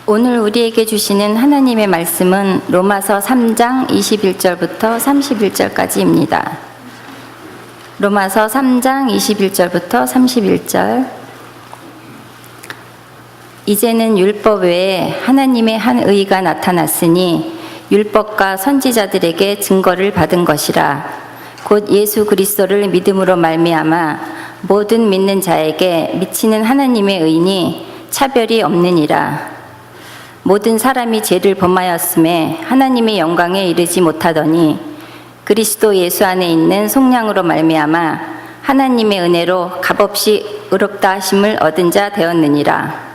오늘 우리에게 주시는 하나님의 말씀은 로마서 3장 21절부터 31절까지입니다. 로마서 3장 21절부터 31절. 이제는 율법 외에 하나님의 한 의가 나타났으니 율법과 선지자들에게 증거를 받은 것이라. 곧 예수 그리스도를 믿음으로 말미암아 모든 믿는 자에게 미치는 하나님의 의니 차별이 없느니라. 모든 사람이 죄를 범하였음에 하나님의 영광에 이르지 못하더니 그리스도 예수 안에 있는 속량으로 말미암아 하나님의 은혜로 값없이 의롭다 하심을 얻은 자 되었느니라.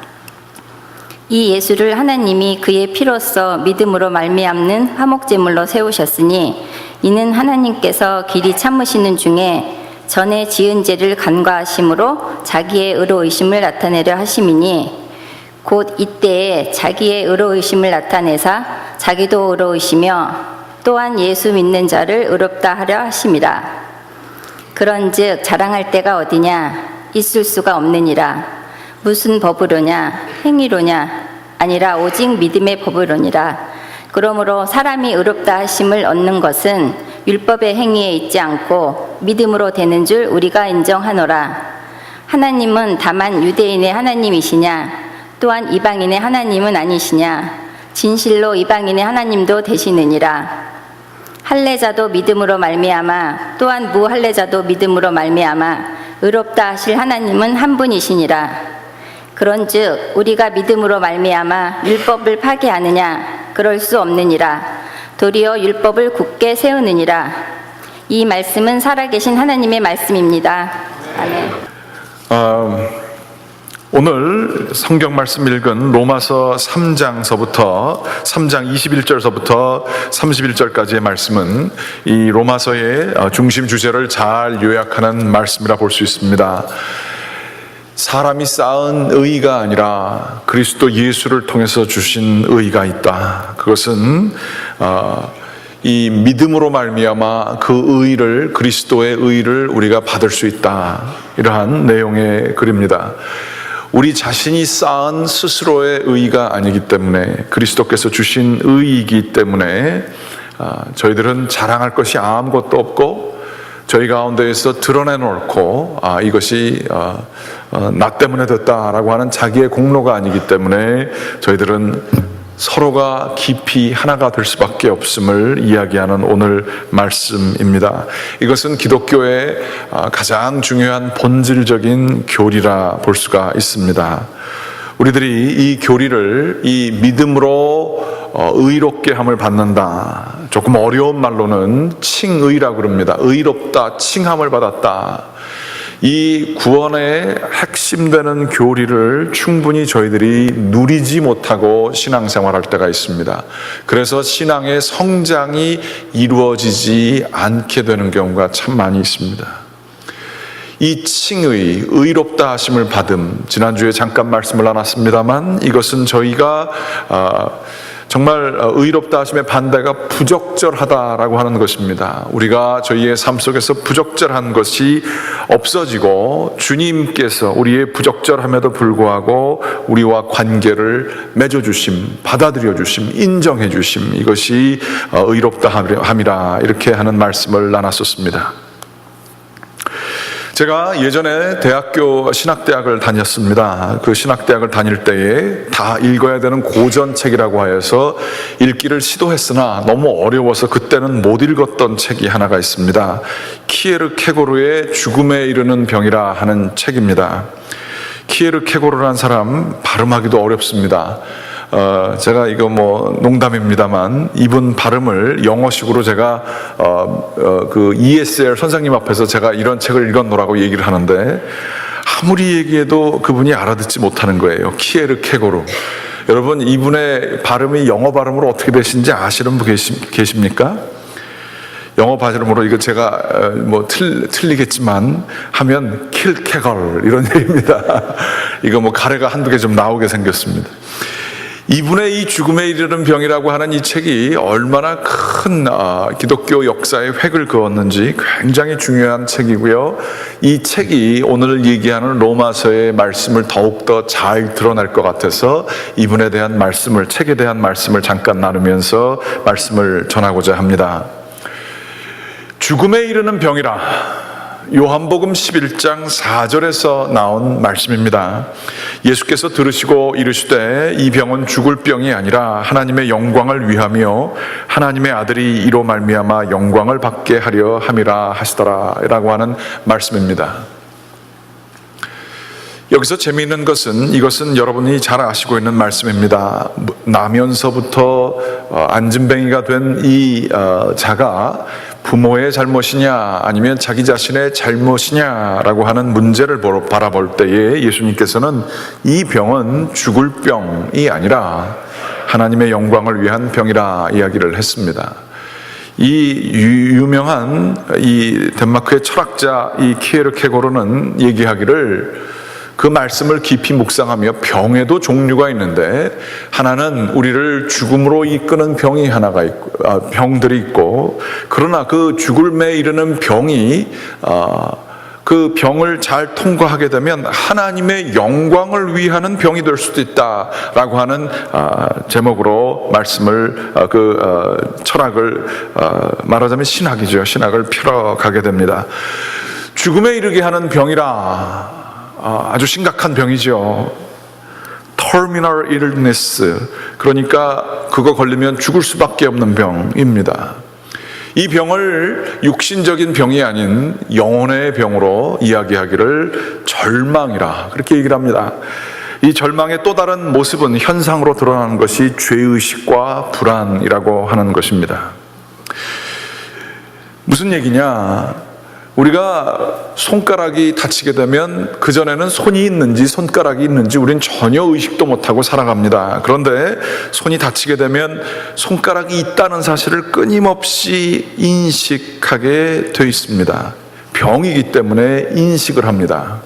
이 예수를 하나님이 그의 피로써 믿음으로 말미암는 화목제물로 세우셨으니 이는 하나님께서 길이 참으시는 중에 전에 지은 죄를 간과하심으로 자기의 의로우심을 나타내려 하심이니 곧 이때에 자기의 의로우심을 나타내사 자기도 의로우시며 또한 예수 믿는 자를 의롭다 하려 하심이라. 그런즉 자랑할 때가 어디냐? 있을 수가 없느니라. 무슨 법으로냐? 행위로냐? 아니라 오직 믿음의 법으로니라. 그러므로 사람이 의롭다 하심을 얻는 것은 율법의 행위에 있지 않고 믿음으로 되는 줄 우리가 인정하노라. 하나님은 다만 유대인의 하나님이시냐? 또한 이방인의 하나님은 아니시냐? 진실로 이방인의 하나님도 되시느니라. 할례자도 믿음으로 말미암아 또한 무할례자도 믿음으로 말미암아 의롭다 하실 하나님은 한 분이시니라. 그런즉 우리가 믿음으로 말미암아 율법을 파기하느냐? 그럴 수 없느니라. 도리어 율법을 굳게 세우느니라. 이 말씀은 살아계신 하나님의 말씀입니다. 아멘. 오늘 성경 말씀 읽은 로마서 3장 21절서부터 31절까지의 말씀은 이 로마서의 중심 주제를 잘 요약하는 말씀이라 볼 수 있습니다. 사람이 쌓은 의가 아니라 그리스도 예수를 통해서 주신 의가 있다. 그것은 이 믿음으로 말미암아 그 의를, 그리스도의 의를 우리가 받을 수 있다. 이러한 내용의 글입니다. 우리 자신이 쌓은 스스로의 의가 아니기 때문에, 그리스도께서 주신 의이기 때문에 저희들은 자랑할 것이 아무것도 없고 저희 가운데에서 드러내놓고 이것이 나 때문에 됐다라고 하는 자기의 공로가 아니기 때문에 저희들은 서로가 깊이 하나가 될 수밖에 없음을 이야기하는 오늘 말씀입니다. 이것은 기독교의 가장 중요한 본질적인 교리라 볼 수가 있습니다. 우리들이 이 교리를 이 믿음으로 의롭게 함을 받는다. 조금 어려운 말로는 칭의라고 그럽니다. 의롭다, 칭함을 받았다. 이 구원의 핵심되는 교리를 충분히 저희들이 누리지 못하고 신앙생활할 때가 있습니다. 그래서 신앙의 성장이 이루어지지 않게 되는 경우가 참 많이 있습니다. 이 칭의, 의롭다 하심을 받음, 지난주에 잠깐 말씀을 나눴습니다만 이것은 저희가 정말 의롭다 하심의 반대가 부적절하다라고 하는 것입니다. 우리가 저희의 삶 속에서 부적절한 것이 없어지고 주님께서 우리의 부적절함에도 불구하고 우리와 관계를 맺어주심, 받아들여주심, 인정해주심, 이것이 의롭다 함이라 이렇게 하는 말씀을 나눴었습니다. 제가 예전에 신학대학을 다녔습니다. 그 신학대학을 다닐 때에 다 읽어야 되는 고전책이라고 하여서 읽기를 시도했으나 너무 어려워서 그때는 못 읽었던 책이 하나가 있습니다. 키에르케고르의 죽음에 이르는 병이라 하는 책입니다. 키에르케고르라는 사람 발음하기도 어렵습니다. 제가 이거 농담입니다만 이분 발음을 영어식으로 제가 그 ESL 선생님 앞에서 제가 이런 책을 읽었노라고 얘기를 하는데 아무리 얘기해도 그분이 알아듣지 못하는 거예요. 키에르케고르. 여러분 이분의 발음이 영어 발음으로 어떻게 되신지 아시는 분 계십니까? 영어 발음으로 이거 제가 틀리겠지만 하면 킬케걸 이런 얘기입니다. 이거 가래가 한두 개 좀 나오게 생겼습니다. 이분의 이 죽음에 이르는 병이라고 하는 이 책이 얼마나 큰 기독교 역사에 획을 그었는지 굉장히 중요한 책이고요. 이 책이 오늘 얘기하는 로마서의 말씀을 더욱더 잘 드러낼 것 같아서 이분에 대한 말씀을, 책에 대한 말씀을 잠깐 나누면서 말씀을 전하고자 합니다. 죽음에 이르는 병이라, 요한복음 11장 4절에서 나온 말씀입니다. 예수께서 들으시고 이르시되 이 병은 죽을 병이 아니라 하나님의 영광을 위하며 하나님의 아들이 이로 말미암아 영광을 받게 하려 함이라 하시더라 라고 하는 말씀입니다. 여기서 재미있는 것은, 이것은 여러분이 잘 아시고 있는 말씀입니다. 나면서부터 안진뱅이가 된 이 자가 부모의 잘못이냐 아니면 자기 자신의 잘못이냐라고 하는 문제를 바라볼 때에 예수님께서는 이 병은 죽을 병이 아니라 하나님의 영광을 위한 병이라 이야기를 했습니다. 이 유명한 이 덴마크의 철학자 이 키에르케고르는 얘기하기를, 그 말씀을 깊이 묵상하며 병에도 종류가 있는데 하나는 우리를 죽음으로 이끄는 병이 하나가 있고, 병들이 있고, 그러나 그 죽음에 이르는 병이 그 병을 잘 통과하게 되면 하나님의 영광을 위하는 병이 될 수도 있다라고 하는 제목으로 말씀을, 철학을, 말하자면 신학이죠. 신학을 펴가게 됩니다. 죽음에 이르게 하는 병이라, 아주 심각한 병이죠. Terminal illness, 그러니까 그거 걸리면 죽을 수밖에 없는 병입니다. 이 병을 육신적인 병이 아닌 영혼의 병으로 이야기하기를 절망이라 그렇게 얘기를 합니다. 이 절망의 또 다른 모습은, 현상으로 드러나는 것이 죄의식과 불안이라고 하는 것입니다. 무슨 얘기냐? 우리가 손가락이 다치게 되면 그전에는 손이 있는지 손가락이 있는지 우린 전혀 의식도 못하고 살아갑니다. 그런데 손이 다치게 되면 손가락이 있다는 사실을 끊임없이 인식하게 돼 있습니다. 병이기 때문에 인식을 합니다.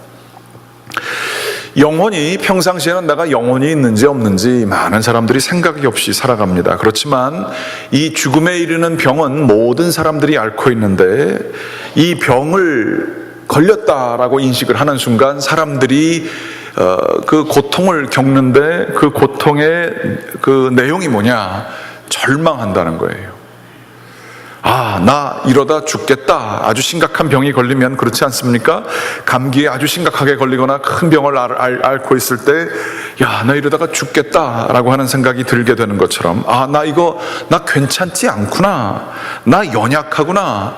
영혼이, 평상시에는 내가 영혼이 있는지 없는지 많은 사람들이 생각이 없이 살아갑니다. 그렇지만 이 죽음에 이르는 병은 모든 사람들이 앓고 있는데, 이 병을 걸렸다라고 인식을 하는 순간 사람들이 그 고통을 겪는데, 그 고통의 그 내용이 뭐냐? 절망한다는 거예요. 나 이러다 죽겠다. 아주 심각한 병이 걸리면 그렇지 않습니까? 감기에 아주 심각하게 걸리거나 큰 병을 앓고 있을 때, 나 이러다가 죽겠다라고 하는 생각이 들게 되는 것처럼, 나 괜찮지 않구나. 나 연약하구나.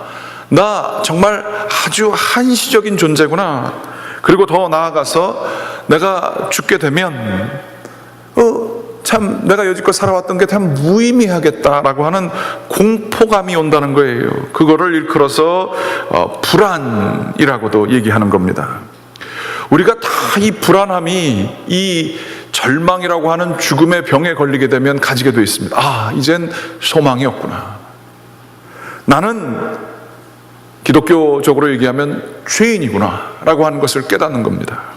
나 정말 아주 한시적인 존재구나. 그리고 더 나아가서 내가 죽게 되면 참 내가 여지껏 살아왔던 게 참 무의미하겠다라고 하는 공포감이 온다는 거예요. 그거를 일컬어서 불안이라고도 얘기하는 겁니다. 우리가 다 이 불안함이, 이 절망이라고 하는 죽음의 병에 걸리게 되면 가지게 되어 있습니다. 이젠 소망이 없구나. 나는 기독교적으로 얘기하면 죄인이구나 라고 하는 것을 깨닫는 겁니다.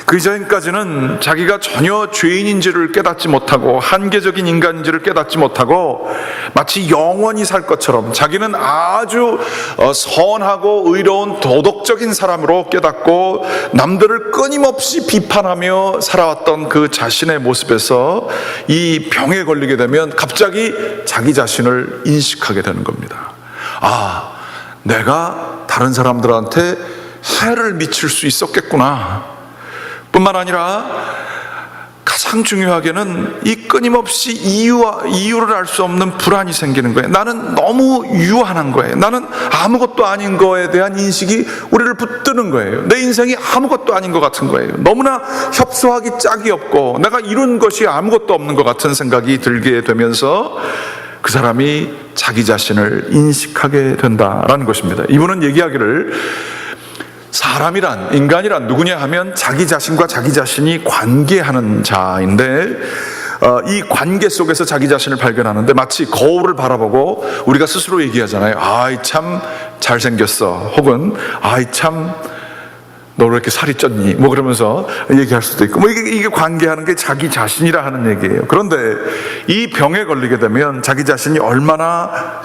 그 이전까지는 자기가 전혀 죄인인지를 깨닫지 못하고 한계적인 인간인지를 깨닫지 못하고 마치 영원히 살 것처럼 자기는 아주 선하고 의로운 도덕적인 사람으로 깨닫고 남들을 끊임없이 비판하며 살아왔던 그 자신의 모습에서 이 병에 걸리게 되면 갑자기 자기 자신을 인식하게 되는 겁니다. 내가 다른 사람들한테 해를 미칠 수 있었겠구나. 뿐만 아니라 가장 중요하게는 이 끊임없이 이유를 알 수 없는 불안이 생기는 거예요. 나는 너무 유한한 거예요. 나는 아무것도 아닌 거에 대한 인식이 우리를 붙드는 거예요. 내 인생이 아무것도 아닌 것 같은 거예요. 너무나 협소하기 짝이 없고 내가 이룬 것이 아무것도 없는 것 같은 생각이 들게 되면서 그 사람이 자기 자신을 인식하게 된다라는 것입니다. 이분은 얘기하기를, 사람이란, 인간이란 누구냐 하면 자기 자신과 자기 자신이 관계하는 자인데, 이 관계 속에서 자기 자신을 발견하는데, 마치 거울을 바라보고 우리가 스스로 얘기하잖아요. 참 잘생겼어. 혹은 참 너 왜 이렇게 살이 쪘니? 뭐 그러면서 얘기할 수도 있고, 뭐 이게 관계하는 게 자기 자신이라 하는 얘기예요. 그런데 이 병에 걸리게 되면 자기 자신이 얼마나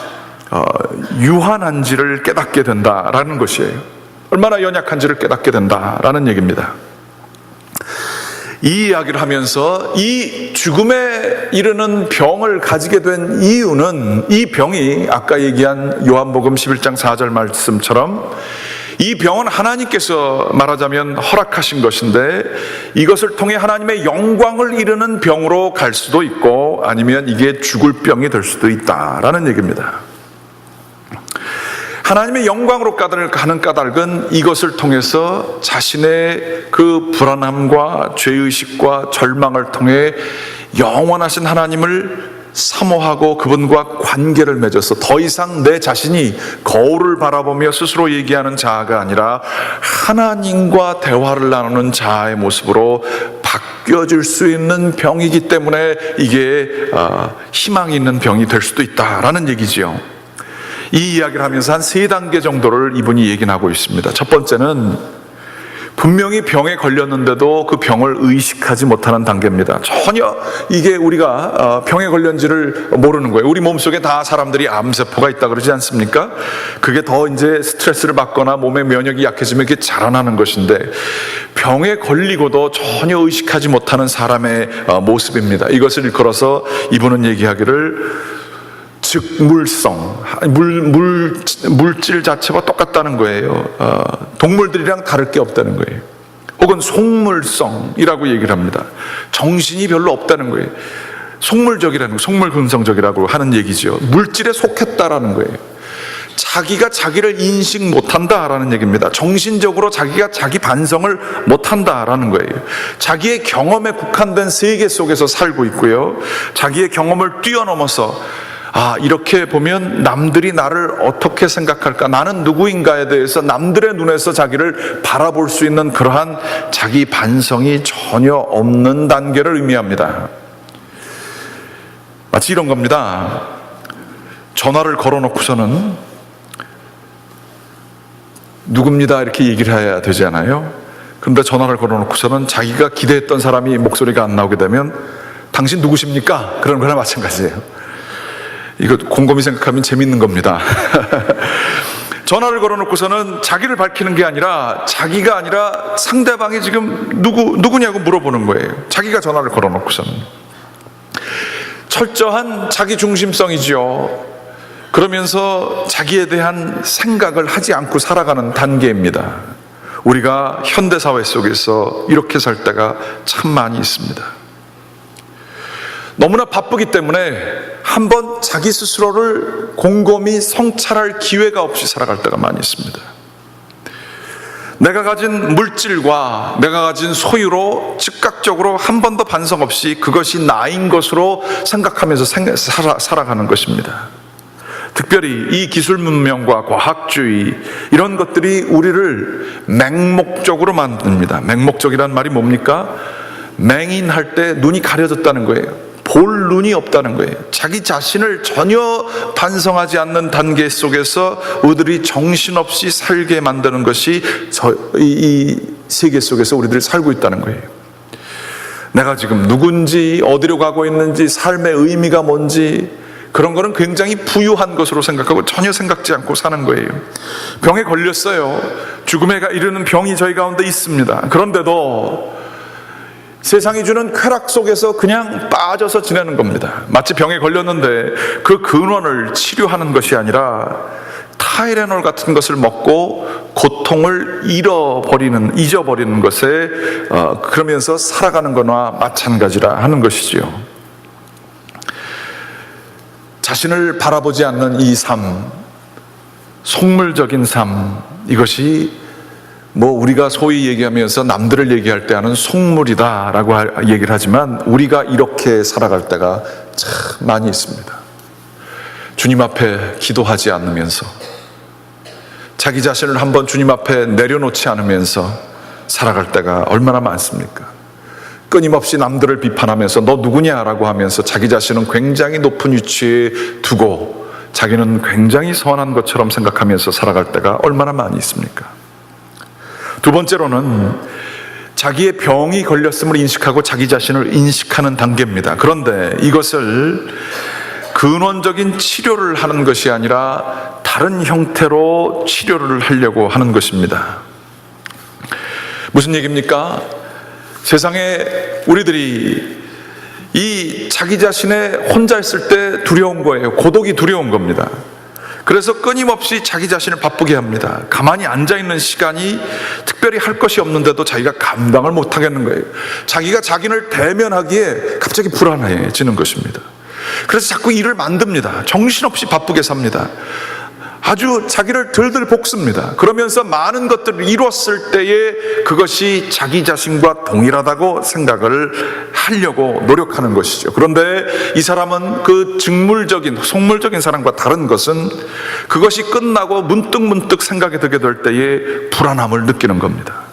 유한한지를 깨닫게 된다라는 것이에요. 얼마나 연약한지를 깨닫게 된다라는 얘기입니다. 이 이야기를 하면서 이 죽음에 이르는 병을 가지게 된 이유는, 이 병이 아까 얘기한 요한복음 11장 4절 말씀처럼 이 병은 하나님께서 말하자면 허락하신 것인데, 이것을 통해 하나님의 영광을 이루는 병으로 갈 수도 있고, 아니면 이게 죽을 병이 될 수도 있다라는 얘기입니다. 하나님의 영광으로 가는 까닭은 이것을 통해서 자신의 그 불안함과 죄의식과 절망을 통해 영원하신 하나님을 사모하고 그분과 관계를 맺어서 더 이상 내 자신이 거울을 바라보며 스스로 얘기하는 자아가 아니라 하나님과 대화를 나누는 자아의 모습으로 바뀌어질 수 있는 병이기 때문에 이게 희망이 있는 병이 될 수도 있다라는 얘기지요. 이 이야기를 하면서 한 3단계 정도를 이분이 얘기하고 있습니다. 첫 번째는 분명히 병에 걸렸는데도 그 병을 의식하지 못하는 단계입니다. 전혀 이게 우리가 병에 걸렸는지를 모르는 거예요. 우리 몸속에 다 사람들이 암세포가 있다 그러지 않습니까? 그게 더 이제 스트레스를 받거나 몸의 면역이 약해지면 이게 자라나는 것인데, 병에 걸리고도 전혀 의식하지 못하는 사람의 모습입니다. 이것을 일컬어서 이분은 얘기하기를 즉 물성, 물질 자체가 똑같다는 거예요. 동물들이랑 다를 게 없다는 거예요. 혹은 속물성이라고 얘기를 합니다. 정신이 별로 없다는 거예요. 속물적이라는 거, 속물근성적이라고 하는 얘기죠. 물질에 속했다라는 거예요. 자기가 자기를 인식 못한다라는 얘기입니다. 정신적으로 자기가 자기 반성을 못한다라는 거예요. 자기의 경험에 국한된 세계 속에서 살고 있고요, 자기의 경험을 뛰어넘어서 이렇게 보면 남들이 나를 어떻게 생각할까, 나는 누구인가에 대해서 남들의 눈에서 자기를 바라볼 수 있는 그러한 자기 반성이 전혀 없는 단계를 의미합니다. 마치 이런 겁니다. 전화를 걸어놓고서는 누굽니다 이렇게 얘기를 해야 되잖아요. 그런데 전화를 걸어놓고서는 자기가 기대했던 사람이 목소리가 안 나오게 되면 당신 누구십니까? 그런 거나 마찬가지예요. 이거 곰곰이 생각하면 재밌는 겁니다. 전화를 걸어놓고서는 자기를 밝히는 게 아니라, 자기가 아니라 상대방이 지금 누구냐고 물어보는 거예요. 자기가 전화를 걸어놓고서는. 철저한 자기 중심성이지요. 그러면서 자기에 대한 생각을 하지 않고 살아가는 단계입니다. 우리가 현대사회 속에서 이렇게 살 때가 참 많이 있습니다. 너무나 바쁘기 때문에 한번 자기 스스로를 곰곰이 성찰할 기회가 없이 살아갈 때가 많이 있습니다. 내가 가진 물질과 내가 가진 소유로 즉각적으로 한 번도 반성 없이 그것이 나인 것으로 생각하면서 살아가는 것입니다. 특별히 이 기술 문명과 과학주의, 이런 것들이 우리를 맹목적으로 만듭니다. 맹목적이란 말이 뭡니까? 맹인할 때 눈이 가려졌다는 거예요. 볼 눈이 없다는 거예요. 자기 자신을 전혀 반성하지 않는 단계 속에서 우리들이 정신없이 살게 만드는 것이 이 세계 속에서 우리들이 살고 있다는 거예요. 내가 지금 누군지, 어디로 가고 있는지, 삶의 의미가 뭔지, 그런 거는 굉장히 부유한 것으로 생각하고 전혀 생각지 않고 사는 거예요. 병에 걸렸어요. 죽음에 이르는 병이 저희 가운데 있습니다. 그런데도 세상이 주는 쾌락 속에서 그냥 빠져서 지내는 겁니다. 마치 병에 걸렸는데 그 근원을 치료하는 것이 아니라 타이레놀 같은 것을 먹고 고통을 잊어버리는 것에 그러면서 살아가는 것과 마찬가지라 하는 것이지요. 자신을 바라보지 않는 이 삶, 속물적인 삶, 이것이 우리가 소위 얘기하면서 남들을 얘기할 때 하는 속물이다라고 얘기를 하지만, 우리가 이렇게 살아갈 때가 참 많이 있습니다. 주님 앞에 기도하지 않으면서, 자기 자신을 한번 주님 앞에 내려놓지 않으면서 살아갈 때가 얼마나 많습니까? 끊임없이 남들을 비판하면서 너 누구냐라고 하면서 자기 자신은 굉장히 높은 위치에 두고 자기는 굉장히 선한 것처럼 생각하면서 살아갈 때가 얼마나 많이 있습니까? 두 번째로는 자기의 병이 걸렸음을 인식하고 자기 자신을 인식하는 단계입니다. 그런데 이것을 근원적인 치료를 하는 것이 아니라 다른 형태로 치료를 하려고 하는 것입니다. 무슨 얘기입니까? 세상에 우리들이 이 자기 자신의 혼자 있을 때 두려운 거예요. 고독이 두려운 겁니다. 그래서 끊임없이 자기 자신을 바쁘게 합니다. 가만히 앉아있는 시간이 특별히 할 것이 없는데도 자기가 감당을 못하겠는 거예요. 자기가 자기를 대면하기에 갑자기 불안해지는 것입니다. 그래서 자꾸 일을 만듭니다. 정신없이 바쁘게 삽니다. 아주 자기를 들들 볶습니다. 그러면서 많은 것들을 이뤘을 때에 그것이 자기 자신과 동일하다고 생각을 하려고 노력하는 것이죠. 그런데 이 사람은 그 직물적인, 속물적인 사람과 다른 것은 그것이 끝나고 문득문득 생각이 들게 될 때에 불안함을 느끼는 겁니다.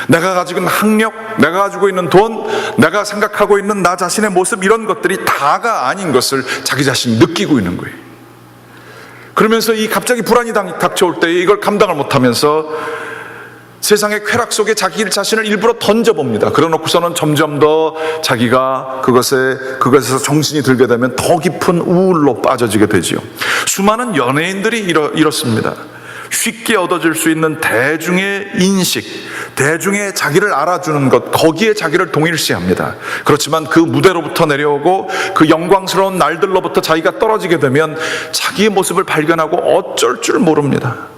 내가 가지고 있는 학력, 내가 가지고 있는 돈, 내가 생각하고 있는 나 자신의 모습, 이런 것들이 다가 아닌 것을 자기 자신이 느끼고 있는 거예요. 그러면서 이 갑자기 불안이 닥쳐올 때 이걸 감당을 못하면서 세상의 쾌락 속에 자기 자신을 일부러 던져봅니다. 그러놓고서는 점점 더 자기가 그것에서 정신이 들게 되면 더 깊은 우울로 빠져지게 되지요. 수많은 연예인들이 이렇습니다. 쉽게 얻어질 수 있는 대중의 인식, 대중의 자기를 알아주는 것, 거기에 자기를 동일시합니다. 그렇지만 그 무대로부터 내려오고 그 영광스러운 날들로부터 자기가 떨어지게 되면 자기의 모습을 발견하고 어쩔 줄 모릅니다.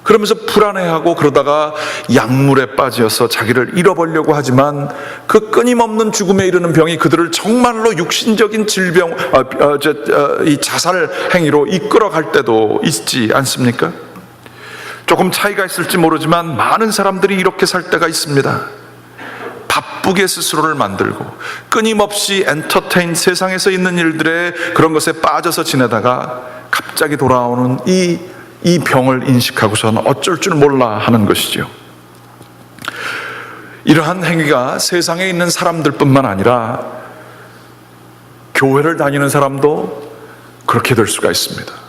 그러면서 불안해하고 그러다가 약물에 빠져서 자기를 잃어버리려고 하지만 그 끊임없는 죽음에 이르는 병이 그들을 정말로 육신적인 질병, 이 자살 행위로 이끌어갈 때도 있지 않습니까? 조금 차이가 있을지 모르지만 많은 사람들이 이렇게 살 때가 있습니다. 바쁘게 스스로를 만들고 끊임없이 엔터테인, 세상에서 있는 일들에 그런 것에 빠져서 지내다가 갑자기 돌아오는 이 병을 인식하고서는 어쩔 줄 몰라 하는 것이죠. 이러한 행위가 세상에 있는 사람들뿐만 아니라 교회를 다니는 사람도 그렇게 될 수가 있습니다.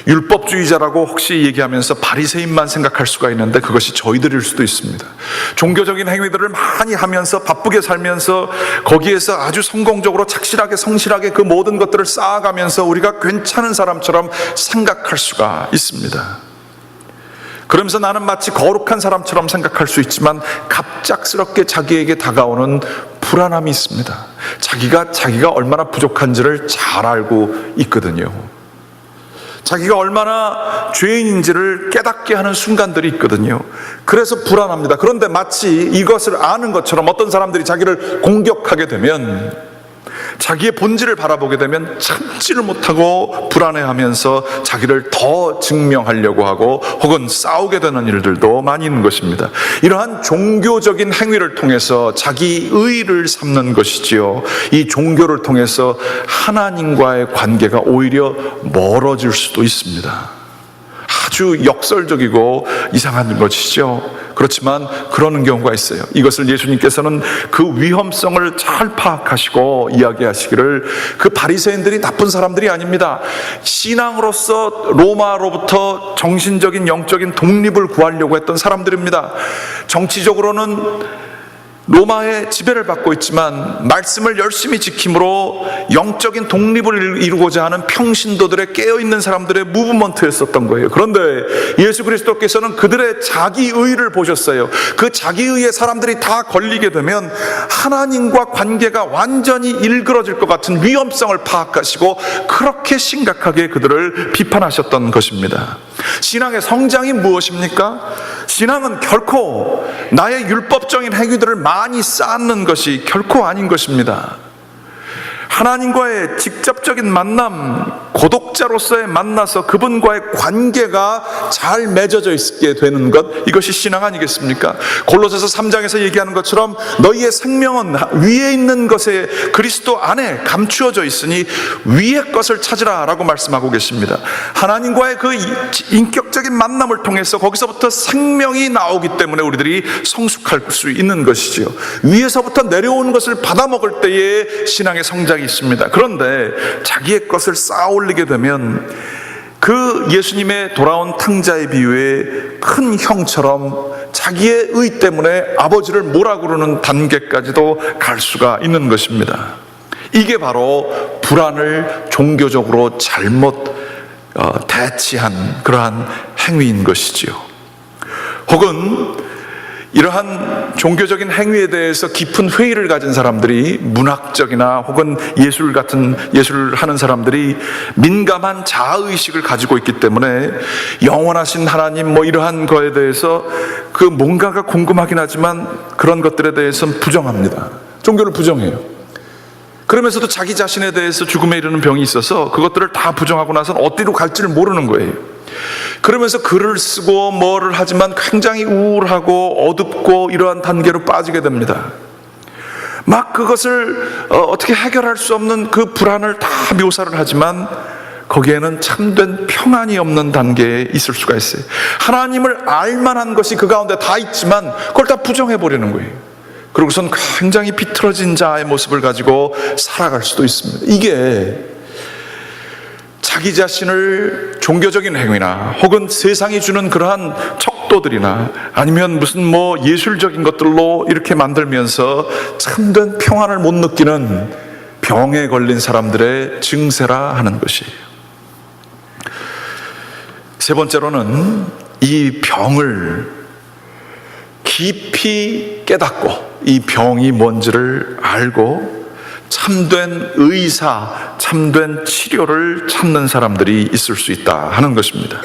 율법주의자라고 혹시 얘기하면서 바리새인만 생각할 수가 있는데 그것이 저희들일 수도 있습니다. 종교적인 행위들을 많이 하면서 바쁘게 살면서 거기에서 아주 성공적으로 착실하게 성실하게 그 모든 것들을 쌓아가면서 우리가 괜찮은 사람처럼 생각할 수가 있습니다. 그러면서 나는 마치 거룩한 사람처럼 생각할 수 있지만 갑작스럽게 자기에게 다가오는 불안함이 있습니다. 자기가 얼마나 부족한지를 잘 알고 있거든요. 자기가 얼마나 죄인인지를 깨닫게 하는 순간들이 있거든요. 그래서 불안합니다. 그런데 마치 이것을 아는 것처럼 어떤 사람들이 자기를 공격하게 되면, 자기의 본질을 바라보게 되면 참지를 못하고 불안해하면서 자기를 더 증명하려고 하고 혹은 싸우게 되는 일들도 많이 있는 것입니다. 이러한 종교적인 행위를 통해서 자기 의의를 삼는 것이지요. 이 종교를 통해서 하나님과의 관계가 오히려 멀어질 수도 있습니다. 아주 역설적이고 이상한 것이죠. 그렇지만 그러는 경우가 있어요. 이것을 예수님께서는 그 위험성을 잘 파악하시고 이야기하시기를, 그 바리새인들이 나쁜 사람들이 아닙니다. 신앙으로서 로마로부터 정신적인 영적인 독립을 구하려고 했던 사람들입니다. 정치적으로는 로마의 지배를 받고 있지만 말씀을 열심히 지킴으로 영적인 독립을 이루고자 하는 평신도들의 깨어있는 사람들의 무브먼트였었던 거예요. 그런데 예수 그리스도께서는 그들의 자기의를 보셨어요. 그 자기의에 사람들이 다 걸리게 되면 하나님과 관계가 완전히 일그러질 것 같은 위험성을 파악하시고 그렇게 심각하게 그들을 비판하셨던 것입니다. 신앙의 성장이 무엇입니까? 신앙은 결코 나의 율법적인 행위들을 많이 쌓는 것이 결코 아닌 것입니다. 하나님과의 직접적인 만남, 고독자로서의 만나서 그분과의 관계가 잘 맺어져 있게 되는 것, 이것이 신앙 아니겠습니까? 골로새서 3장에서 얘기하는 것처럼 너희의 생명은 위에 있는 것에 그리스도 안에 감추어져 있으니 위의 것을 찾으라 라고 말씀하고 계십니다. 하나님과의 그 인격적인 만남을 통해서 거기서부터 생명이 나오기 때문에 우리들이 성숙할 수 있는 것이지요. 위에서부터 내려오는 것을 받아먹을 때에 신앙의 성장이 있습니다. 그런데 자기의 것을 쌓아 올리게 되면 그 예수님의 돌아온 탕자의 비유에 큰 형처럼 자기의 의 때문에 아버지를 뭐라 그러는 단계까지도 갈 수가 있는 것입니다. 이게 바로 불안을 종교적으로 잘못 대치한 그러한 행위인 것이지요. 혹은 이러한 종교적인 행위에 대해서 깊은 회의를 가진 사람들이, 문학적이나 혹은 예술을 하는 사람들이 민감한 자아의식을 가지고 있기 때문에 영원하신 하나님 이러한 거에 대해서 그 뭔가가 궁금하긴 하지만 그런 것들에 대해서는 부정합니다. 종교를 부정해요. 그러면서도 자기 자신에 대해서 죽음에 이르는 병이 있어서 그것들을 다 부정하고 나서는 어디로 갈지를 모르는 거예요. 그러면서 글을 쓰고 뭐를 하지만 굉장히 우울하고 어둡고 이러한 단계로 빠지게 됩니다. 막 그것을 어떻게 해결할 수 없는 그 불안을 다 묘사를 하지만 거기에는 참된 평안이 없는 단계에 있을 수가 있어요. 하나님을 알만한 것이 그 가운데 다 있지만 그걸 다 부정해버리는 거예요. 그러고선 굉장히 비틀어진 자의 모습을 가지고 살아갈 수도 있습니다. 이게 자기 자신을 종교적인 행위나 혹은 세상이 주는 그러한 척도들이나 아니면 무슨 예술적인 것들로 이렇게 만들면서 참된 평안을 못 느끼는 병에 걸린 사람들의 증세라 하는 것이에요. 세 번째로는 이 병을 깊이 깨닫고 이 병이 뭔지를 알고 참된 의사, 참된 치료를 찾는 사람들이 있을 수 있다 하는 것입니다.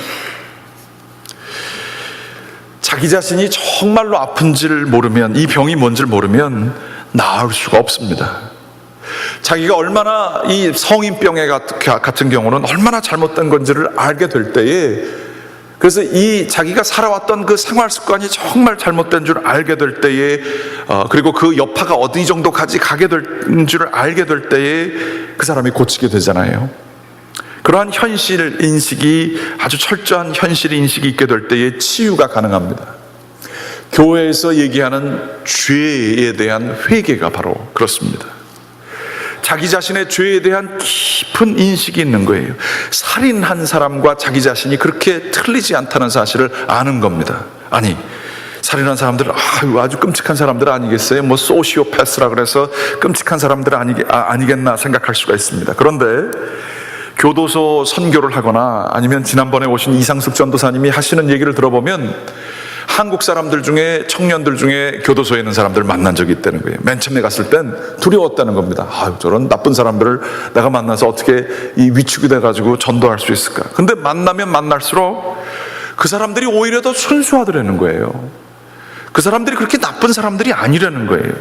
자기 자신이 정말로 아픈지를 모르면, 이 병이 뭔지를 모르면 나을 수가 없습니다. 자기가 얼마나 이 성인병에 같은 경우는 얼마나 잘못된 건지를 알게 될 때에, 그래서 이 자기가 살아왔던 그 생활 습관이 정말 잘못된 줄 알게 될 때에, 그리고 그 여파가 어디 정도까지 가게 된 줄 알게 될 때에 그 사람이 고치게 되잖아요. 그러한 현실 인식이, 아주 철저한 현실 인식이 있게 될 때에 치유가 가능합니다. 교회에서 얘기하는 죄에 대한 회개가 바로 그렇습니다. 자기 자신의 죄에 대한 깊은 인식이 있는 거예요. 살인한 사람과 자기 자신이 그렇게 틀리지 않다는 사실을 아는 겁니다. 아니, 살인한 사람들은 아주 끔찍한 사람들 아니겠어요? 소시오패스라 그래서 끔찍한 사람들 아니겠나 생각할 수가 있습니다. 그런데 교도소 선교를 하거나 아니면 지난번에 오신 이상숙 전도사님이 하시는 얘기를 들어보면 한국 사람들 중에, 청년들 중에 교도소에 있는 사람들을 만난 적이 있다는 거예요. 맨 처음에 갔을 땐 두려웠다는 겁니다. 저런 나쁜 사람들을 내가 만나서 어떻게 위축이 돼가지고 전도할 수 있을까. 근데 만나면 만날수록 그 사람들이 오히려 더 순수하더라는 거예요. 그 사람들이 그렇게 나쁜 사람들이 아니라는 거예요.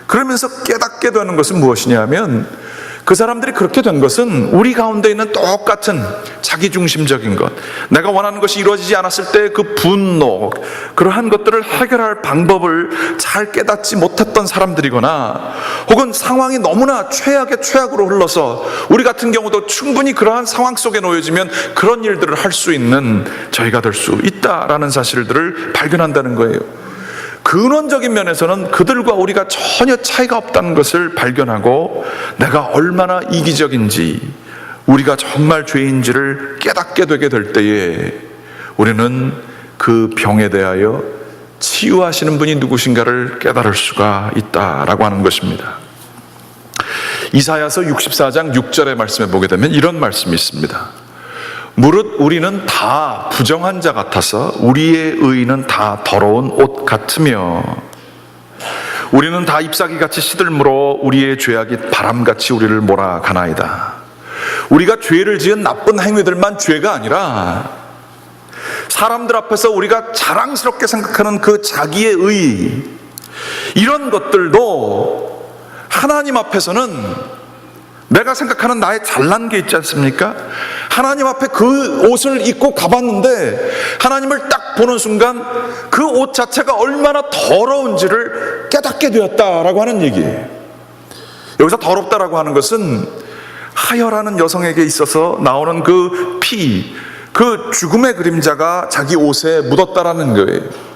그러면서 깨닫게 되는 것은 무엇이냐면, 그 사람들이 그렇게 된 것은 우리 가운데 있는 똑같은 자기중심적인 것, 내가 원하는 것이 이루어지지 않았을 때 그 분노, 그러한 것들을 해결할 방법을 잘 깨닫지 못했던 사람들이거나, 혹은 상황이 너무나 최악의 최악으로 흘러서 우리 같은 경우도 충분히 그러한 상황 속에 놓여지면 그런 일들을 할 수 있는 저희가 될 수 있다라는 사실들을 발견한다는 거예요. 근원적인 면에서는 그들과 우리가 전혀 차이가 없다는 것을 발견하고, 내가 얼마나 이기적인지, 우리가 정말 죄인지를 깨닫게 되게 될 때에 우리는 그 병에 대하여 치유하시는 분이 누구신가를 깨달을 수가 있다라고 하는 것입니다. 이사야서 64장 6절의 말씀에 보게 되면 이런 말씀이 있습니다. 무릇 우리는 다 부정한 자 같아서 우리의 의는 다 더러운 옷 같으며 우리는 다 잎사귀같이 시들므로 우리의 죄악이 바람같이 우리를 몰아가나이다. 우리가 죄를 지은 나쁜 행위들만 죄가 아니라 사람들 앞에서 우리가 자랑스럽게 생각하는 그 자기의 의, 이런 것들도 하나님 앞에서는 내가 생각하는 나의 잘난 게 있지 않습니까? 하나님 앞에 그 옷을 입고 가봤는데 하나님을 딱 보는 순간 그 옷 자체가 얼마나 더러운지를 깨닫게 되었다라고 하는 얘기예요. 여기서 더럽다라고 하는 것은 하여라는 여성에게 있어서 나오는 그 피, 그 죽음의 그림자가 자기 옷에 묻었다라는 거예요.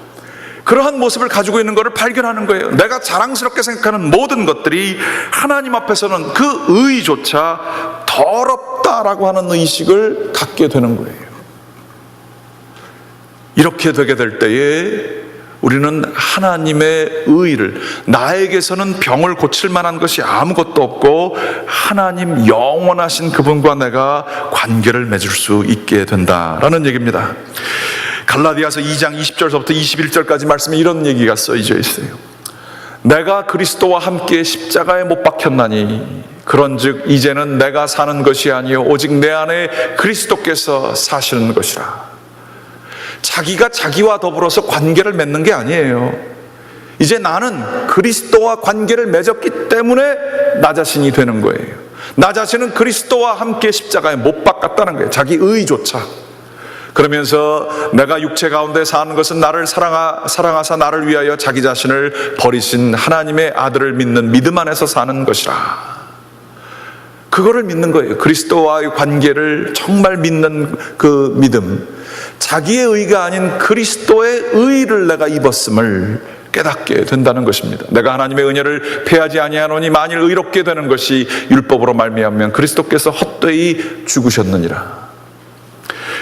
그러한 모습을 가지고 있는 것을 발견하는 거예요. 내가 자랑스럽게 생각하는 모든 것들이 하나님 앞에서는 그 의조차 더럽다라고 하는 의식을 갖게 되는 거예요. 이렇게 되게 될 때에 우리는 하나님의 의를, 나에게서는 병을 고칠 만한 것이 아무것도 없고 하나님 영원하신 그분과 내가 관계를 맺을 수 있게 된다라는 얘기입니다. 갈라디아서 2장 20절서부터 21절까지 말씀에 이런 얘기가 써져 있어요. 내가 그리스도와 함께 십자가에 못 박혔나니 그런즉 이제는 내가 사는 것이 아니요 오직 내 안에 그리스도께서 사시는 것이라. 자기가 자기와 더불어서 관계를 맺는 게 아니에요. 이제 나는 그리스도와 관계를 맺었기 때문에 나 자신이 되는 거예요. 나 자신은 그리스도와 함께 십자가에 못 박았다는 거예요. 자기 의조차. 그러면서 내가 육체 가운데 사는 것은 나를 사랑하사 나를 위하여 자기 자신을 버리신 하나님의 아들을 믿는 믿음 안에서 사는 것이라. 그거를 믿는 거예요. 그리스도와의 관계를 정말 믿는 그 믿음. 자기의 의가 아닌 그리스도의 의를 내가 입었음을 깨닫게 된다는 것입니다. 내가 하나님의 은혜를 패하지 아니하노니 만일 의롭게 되는 것이 율법으로 말미암으면 그리스도께서 헛되이 죽으셨느니라.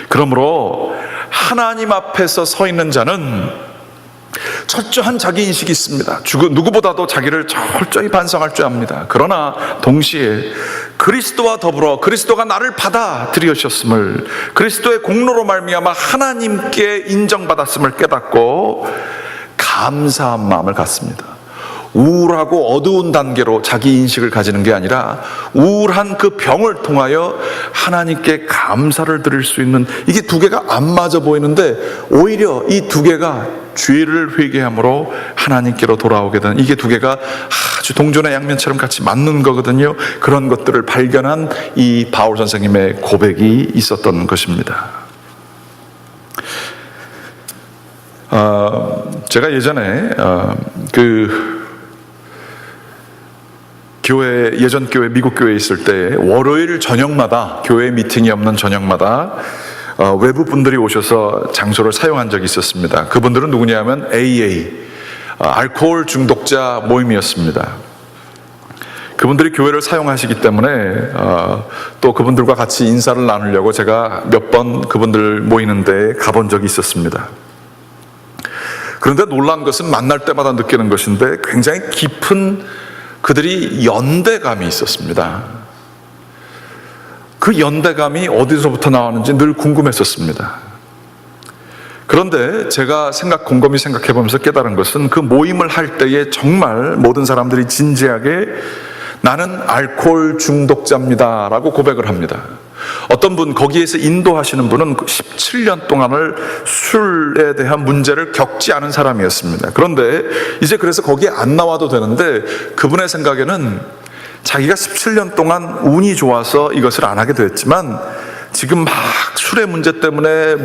그러므로 하나님 앞에서 서 있는 자는 철저한 자기인식이 있습니다. 누구보다도 자기를 철저히 반성할 줄 압니다. 그러나 동시에 그리스도와 더불어 그리스도가 나를 받아들이셨음을, 그리스도의 공로로 말미암아 하나님께 인정받았음을 깨닫고 감사한 마음을 갖습니다. 우울하고 어두운 단계로 자기 인식을 가지는 게 아니라 우울한 그 병을 통하여 하나님께 감사를 드릴 수 있는, 이게 두 개가 안 맞아 보이는데 오히려 이 두 개가 죄를 회개함으로 하나님께로 돌아오게 되는, 이게 두 개가 아주 동전의 양면처럼 같이 맞는 거거든요. 그런 것들을 발견한 이 바울 선생님의 고백이 있었던 것입니다. 제가 예전에 예전 교회, 미국 교회에 있을 때 월요일 저녁마다, 교회 미팅이 없는 저녁마다 외부 분들이 오셔서 장소를 사용한 적이 있었습니다. 그분들은 누구냐면 AA, 알코올 중독자 모임이었습니다. 그분들이 교회를 사용하시기 때문에 또 그분들과 같이 인사를 나누려고 제가 몇 번 그분들 모이는데 가본 적이 있었습니다. 그런데 놀란 것은 만날 때마다 느끼는 것인데 굉장히 깊은 그들이 연대감이 있었습니다. 그 연대감이 어디서부터 나왔는지 늘 궁금했었습니다. 그런데 제가 곰곰이 생각해 보면서 깨달은 것은 그 모임을 할 때에 정말 모든 사람들이 진지하게 나는 알코올 중독자입니다 라고 고백을 합니다. 어떤 분, 거기에서 인도하시는 분은 17년 동안을 술에 대한 문제를 겪지 않은 사람이었습니다. 그런데 이제 그래서 거기에 안 나와도 되는데 그분의 생각에는 자기가 17년 동안 운이 좋아서 이것을 안 하게 됐지만 지금 막 술의 문제 때문에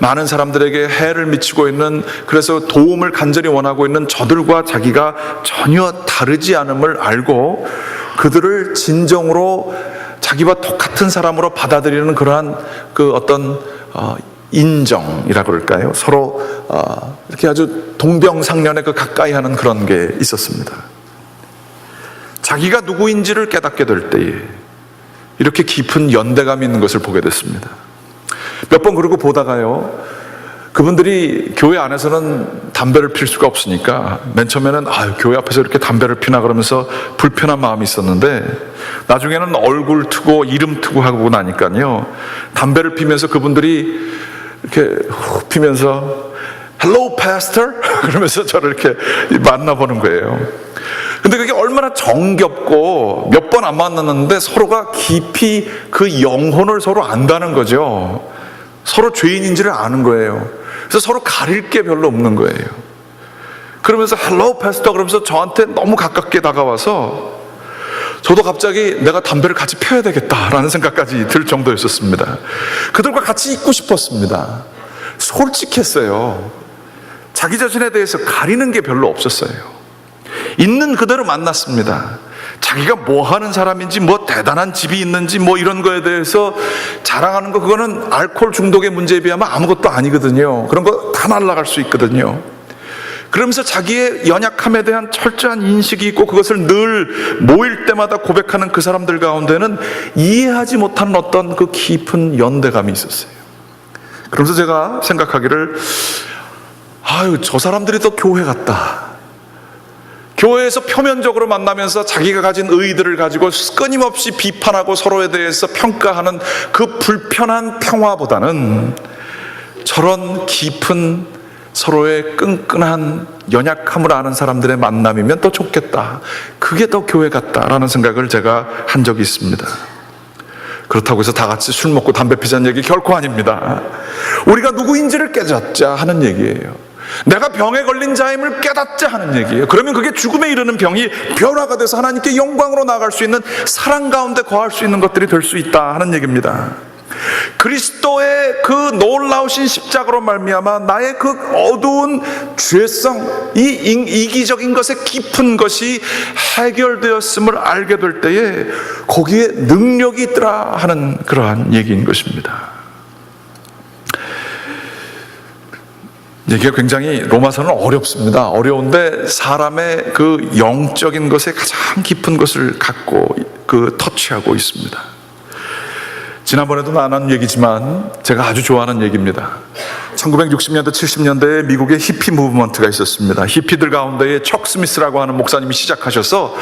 많은 사람들에게 해를 미치고 있는, 그래서 도움을 간절히 원하고 있는 저들과 자기가 전혀 다르지 않음을 알고 그들을 진정으로 자기와 똑같은 사람으로 받아들이는 그러한 그 어떤 인정이라고 그럴까요? 서로 이렇게 아주 동병상련에 그 가까이 하는 그런 게 있었습니다. 자기가 누구인지를 깨닫게 될 때에 이렇게 깊은 연대감이 있는 것을 보게 됐습니다. 몇 번 그러고 보다가요, 그분들이 교회 안에서는 담배를 필 수가 없으니까 맨 처음에는 교회 앞에서 이렇게 담배를 피나 그러면서 불편한 마음이 있었는데 나중에는 얼굴 트고 이름 트고 하고 나니까요, 담배를 피면서 그분들이 이렇게 훅 피면서 Hello, Pastor? 그러면서 저를 이렇게 만나보는 거예요. 근데 그게 얼마나 정겹고 몇 번 안 만났는데 서로가 깊이 그 영혼을 서로 안다는 거죠. 서로 죄인인지를 아는 거예요. 그래서 서로 가릴 게 별로 없는 거예요. 그러면서 Hello, Pastor 그러면서 저한테 너무 가깝게 다가와서 저도 갑자기 내가 담배를 같이 펴야 되겠다라는 생각까지 들 정도였었습니다. 그들과 같이 있고 싶었습니다. 솔직했어요. 자기 자신에 대해서 가리는 게 별로 없었어요. 있는 그대로 만났습니다. 자기가 뭐 하는 사람인지, 뭐 대단한 집이 있는지, 뭐 이런 거에 대해서 자랑하는 거, 그거는 알코올 중독의 문제에 비하면 아무것도 아니거든요. 그런 거 다 날아갈 수 있거든요. 그러면서 자기의 연약함에 대한 철저한 인식이 있고 그것을 늘 모일 때마다 고백하는 그 사람들 가운데는 이해하지 못하는 어떤 그 깊은 연대감이 있었어요. 그러면서 제가 생각하기를, 아유, 저 사람들이 더 교회 같다. 교회에서 표면적으로 만나면서 자기가 가진 의의들을 가지고 끊임없이 비판하고 서로에 대해서 평가하는 그 불편한 평화보다는 저런 깊은 서로의 끈끈한 연약함을 아는 사람들의 만남이면 더 좋겠다. 그게 더 교회 같다라는 생각을 제가 한 적이 있습니다. 그렇다고 해서 다 같이 술 먹고 담배 피자는 얘기 결코 아닙니다. 우리가 누구인지를 깨닫자 하는 얘기예요. 내가 병에 걸린 자임을 깨닫자 하는 얘기예요. 그러면 그게 죽음에 이르는 병이 변화가 돼서 하나님께 영광으로 나아갈 수 있는, 사랑 가운데 거할 수 있는 것들이 될 수 있다 하는 얘기입니다. 그리스도의 그 놀라우신 십자가로 말미암아 나의 그 어두운 죄성, 이 이기적인 것의 깊은 것이 해결되었음을 알게 될 때에 거기에 능력이 있더라 하는 그러한 얘기인 것입니다. 얘기가 굉장히, 로마서는 어렵습니다. 어려운데 사람의 그 영적인 것에 가장 깊은 것을 갖고 터치하고 있습니다. 지난번에도 나눈 얘기지만 제가 아주 좋아하는 얘기입니다. 1960년대 70년대에 미국의 히피 무브먼트가 있었습니다. 히피들 가운데에 척 스미스라고 하는 목사님이 시작하셔서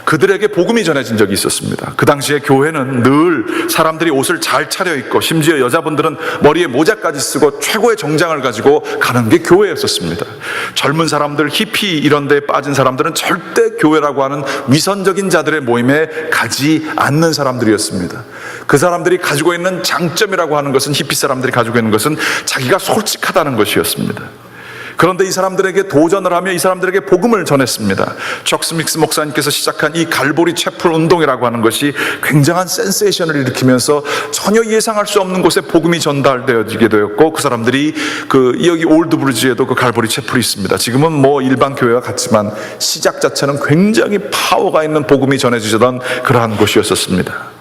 그들에게 복음이 전해진 적이 있었습니다. 그 당시에 교회는 늘 사람들이 옷을 잘 차려입고 심지어 여자분들은 머리에 모자까지 쓰고 최고의 정장을 가지고 가는 게 교회였었습니다. 젊은 사람들, 히피 이런 데에 빠진 사람들은 절대 교회라고 하는 위선적인 자들의 모임에 가지 않는 사람들이었습니다. 그 사람들이 가지고 있는 장점이라고 하는 것은, 히피 사람들이 가지고 있는 것은 자기가 솔직하다는 것이었습니다. 그런데 이 사람들에게 도전을 하며 이 사람들에게 복음을 전했습니다. 척 스미스 목사님께서 시작한 이 갈보리 채플 운동이라고 하는 것이 굉장한 센세이션을 일으키면서 전혀 예상할 수 없는 곳에 복음이 전달되어지게 되었고, 그 사람들이 여기 올드브리지에도 그 갈보리 채플이 있습니다. 지금은 뭐 일반 교회와 같지만 시작 자체는 굉장히 파워가 있는 복음이 전해지던 그러한 곳이었었습니다.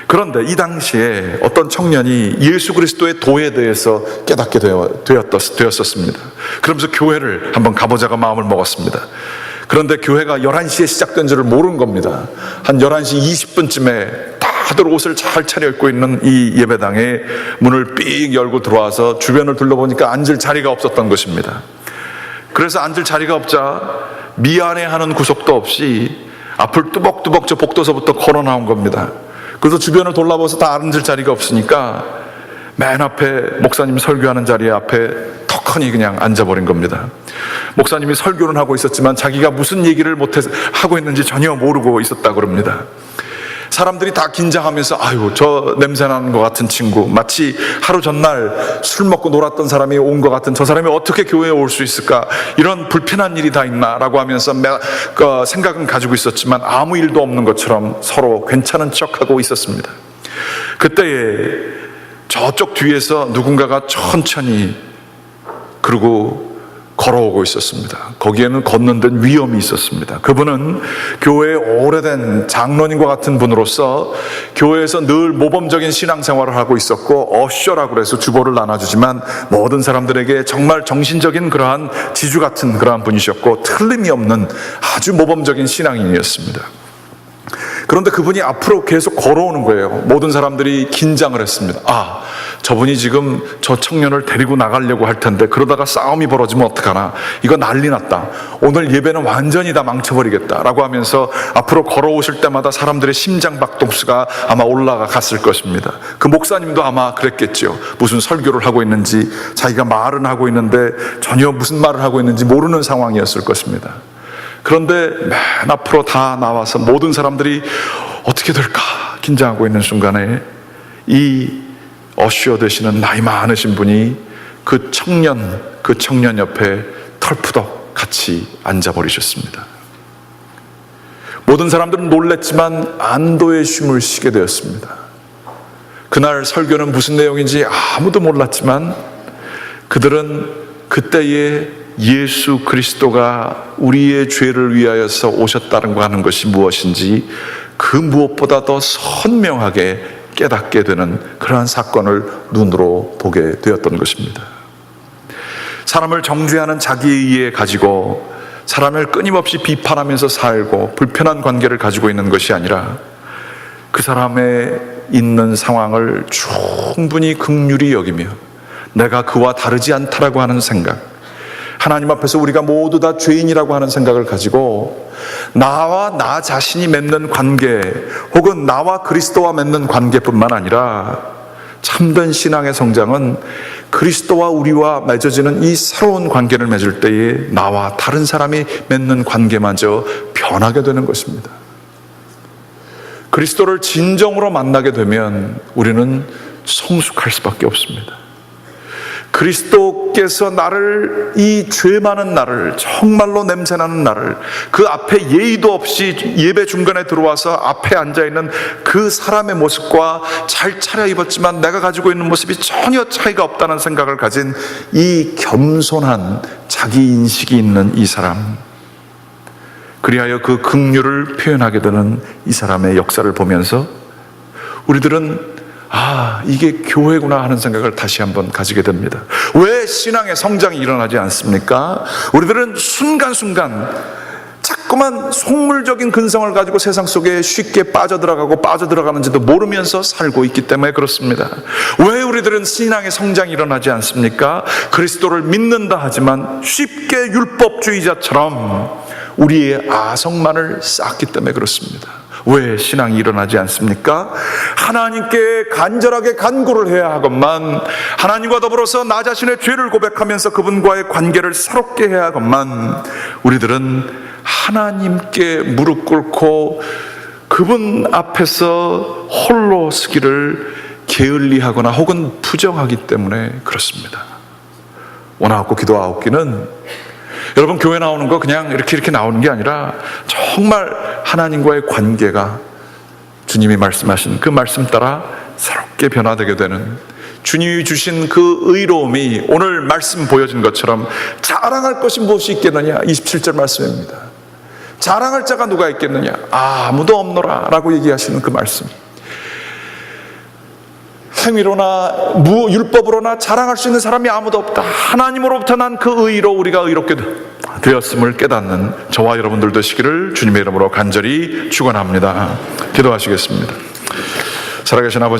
그런데 이 당시에 어떤 청년이 예수 그리스도의 도에 대해서 깨닫게 되었었습니다. 그러면서 교회를 한번 가보자가 마음을 먹었습니다. 그런데 교회가 11시에 시작된 줄을 모르는 겁니다. 한 11시 20분쯤에 다들 옷을 잘 차려입고 있는 이 예배당에 문을 삑 열고 들어와서 주변을 둘러보니까 앉을 자리가 없었던 것입니다. 그래서 앉을 자리가 없자 미안해하는 구석도 없이 앞을 뚜벅뚜벅 저 복도서부터 걸어 나온 겁니다. 그래서 주변을 돌아봐서 다 앉을 자리가 없으니까 맨 앞에 목사님 설교하는 자리 앞에 턱하니 그냥 앉아버린 겁니다. 목사님이 설교는 하고 있었지만 자기가 무슨 얘기를 하고 있는지 전혀 모르고 있었다고 그럽니다. 사람들이 다 긴장하면서, 아유, 저 냄새나는 것 같은 친구, 마치 하루 전날 술 먹고 놀았던 사람이 온 것 같은 저 사람이 어떻게 교회에 올 수 있을까, 이런 불편한 일이 다 있나 라고 하면서 생각은 가지고 있었지만 아무 일도 없는 것처럼 서로 괜찮은 척하고 있었습니다. 그때에 저쪽 뒤에서 누군가가 천천히 그러고 걸어오고 있었습니다. 거기에는 걷는 데는 위험이 있었습니다. 그분은 교회의 오래된 장로님과 같은 분으로서 교회에서 늘 모범적인 신앙생활을 하고 있었고, 어셔라고 해서 주보를 나눠주지만 모든 사람들에게 정말 정신적인 그러한 지주 같은 그러한 분이셨고, 틀림이 없는 아주 모범적인 신앙인이었습니다. 그런데 그분이 앞으로 계속 걸어오는 거예요. 모든 사람들이 긴장을 했습니다. 아, 저분이 지금 저 청년을 데리고 나가려고 할 텐데 그러다가 싸움이 벌어지면 어떡하나, 이거 난리 났다, 오늘 예배는 완전히 다 망쳐버리겠다 라고 하면서 앞으로 걸어오실 때마다 사람들의 심장박동수가 아마 올라갔을 것입니다. 그 목사님도 아마 그랬겠죠. 무슨 설교를 하고 있는지, 자기가 말은 하고 있는데 전혀 무슨 말을 하고 있는지 모르는 상황이었을 것입니다. 그런데 맨 앞으로 다 나와서 모든 사람들이 어떻게 될까 긴장하고 있는 순간에 이 어시어 되시는 나이 많으신 분이 그 청년 옆에 털푸덕 같이 앉아버리셨습니다. 모든 사람들은 놀랬지만 안도의 쉼을 쉬게 되었습니다. 그날 설교는 무슨 내용인지 아무도 몰랐지만 그들은 그때의 예수 그리스도가 우리의 죄를 위하여서 오셨다는 거 하는 것이 무엇인지 그 무엇보다 더 선명하게 깨닫게 되는 그러한 사건을 눈으로 보게 되었던 것입니다. 사람을 정죄하는 자기의에 가지고 사람을 끊임없이 비판하면서 살고 불편한 관계를 가지고 있는 것이 아니라 그 사람의 있는 상황을 충분히 긍휼히 여기며 내가 그와 다르지 않다라고 하는 생각, 하나님 앞에서 우리가 모두 다 죄인이라고 하는 생각을 가지고 나와 나 자신이 맺는 관계, 혹은 나와 그리스도와 맺는 관계뿐만 아니라 참된 신앙의 성장은 그리스도와 우리와 맺어지는 이 새로운 관계를 맺을 때에 나와 다른 사람이 맺는 관계마저 변하게 되는 것입니다. 그리스도를 진정으로 만나게 되면 우리는 성숙할 수밖에 없습니다. 그리스도께서 나를, 이 죄 많은 나를, 정말로 냄새나는 나를, 그 앞에 예의도 없이 예배 중간에 들어와서 앞에 앉아있는 그 사람의 모습과 잘 차려입었지만 내가 가지고 있는 모습이 전혀 차이가 없다는 생각을 가진 이 겸손한 자기인식이 있는 이 사람, 그리하여 그 긍휼을 표현하게 되는 이 사람의 역사를 보면서 우리들은 이게 교회구나 하는 생각을 다시 한번 가지게 됩니다. 왜 신앙의 성장이 일어나지 않습니까? 우리들은 순간순간 자꾸만 속물적인 근성을 가지고 세상 속에 쉽게 빠져들어가는지도 모르면서 살고 있기 때문에 그렇습니다. 왜 우리들은 신앙의 성장이 일어나지 않습니까? 그리스도를 믿는다 하지만 쉽게 율법주의자처럼 우리의 아성만을 쌓기 때문에 그렇습니다. 왜 신앙이 일어나지 않습니까? 하나님께 간절하게 간구를 해야 하건만, 하나님과 더불어서 나 자신의 죄를 고백하면서 그분과의 관계를 새롭게 해야 하건만, 우리들은 하나님께 무릎 꿇고 그분 앞에서 홀로 서기를 게을리하거나 혹은 부정하기 때문에 그렇습니다. 원하옵고 기도하옵기는 여러분, 교회 나오는 거 그냥 이렇게 나오는 게 아니라 정말 하나님과의 관계가 주님이 말씀하신 그 말씀 따라 새롭게 변화되게 되는, 주님이 주신 그 의로움이 오늘 말씀 보여진 것처럼 자랑할 것이 무엇이 있겠느냐, 27절 말씀입니다. 자랑할 자가 누가 있겠느냐, 아무도 없노라 라고 얘기하시는 그 말씀. 행위로나 율법으로나 자랑할 수 있는 사람이 아무도 없다. 하나님으로부터 난 그 의로 우리가 의롭게 되었음을 깨닫는 저와 여러분들 되시기를 주님의 이름으로 간절히 축원합니다. 기도하시겠습니다. 살아계신 아버지,